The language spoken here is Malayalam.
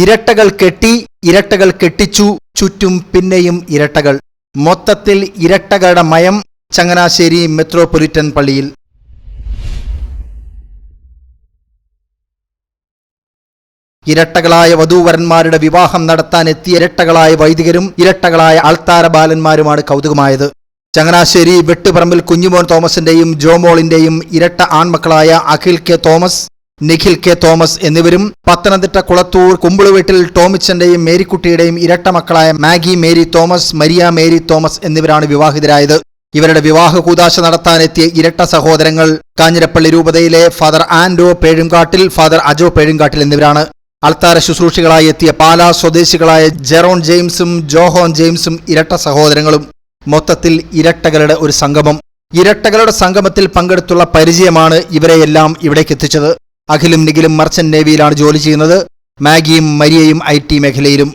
ഇരട്ടകൾ കെട്ടി, ഇരട്ടകൾ കെട്ടിച്ചു, ചുറ്റും പിന്നെയും ഇരട്ടകൾ. മൊത്തത്തിൽ ഇരട്ടകളുടെ മയം ചങ്ങനാശ്ശേരി മെട്രോപൊളിറ്റൻ പള്ളിയിൽ. ഇരട്ടകളായ വധൂവരന്മാരുടെ വിവാഹം നടത്താൻ എത്തിയ ഇരട്ടകളായ വൈദികരും ഇരട്ടകളായ ആൾത്താര ബാലന്മാരുമാണ് കൗതുകമായത്. ചങ്ങനാശ്ശേരി വെട്ടുപറമ്പിൽ കുഞ്ഞുമോൻ തോമസിന്റെയും ജോമോളിന്റെയും ഇരട്ട ആൺമക്കളായ അഖിൽ കെ തോമസ്, നിഖിൽ കെ തോമസ് എന്നിവരും പത്തനംതിട്ട കുളത്തൂർ കുമ്പിളുവീട്ടിൽ ടോമിച്ചന്റെയും മേരിക്കുട്ടിയുടെയും ഇരട്ട മക്കളായ മാഗി മേരി തോമസ്, മരിയ മേരി തോമസ് എന്നിവരാണ് വിവാഹിതരായത്. ഇവരുടെ വിവാഹ കൂദാശ നടത്താനെത്തിയ ഇരട്ട സഹോദരങ്ങൾ കാഞ്ഞിരപ്പള്ളി രൂപതയിലെ ഫാദർ ആൻഡോ പേഴുംകാട്ടിൽ, ഫാദർ അജോ പേഴുംകാട്ടിൽ എന്നിവരാണ്. അൾത്താര ശുശ്രൂഷികളായി എത്തിയ പാലാ സ്വദേശികളായ ജെറോൺ ജെയിംസും ജോഹോൻ ജെയിംസും ഇരട്ട സഹോദരങ്ങളും. മൊത്തത്തിൽ ഇരട്ടകളുടെ ഒരു സംഗമം. ഇരട്ടകളുടെ സംഗമത്തിൽ പങ്കെടുത്തുള്ള പരിചയമാണ് ഇവരെയെല്ലാം ഇവിടേക്ക് എത്തിച്ചത്. അഖിലും നിഖിലും മർച്ചന്റ് നേവിയിലാണ് ജോലി ചെയ്യുന്നത്. മാഗിയും മരിയയും IT മേഖലയിലും.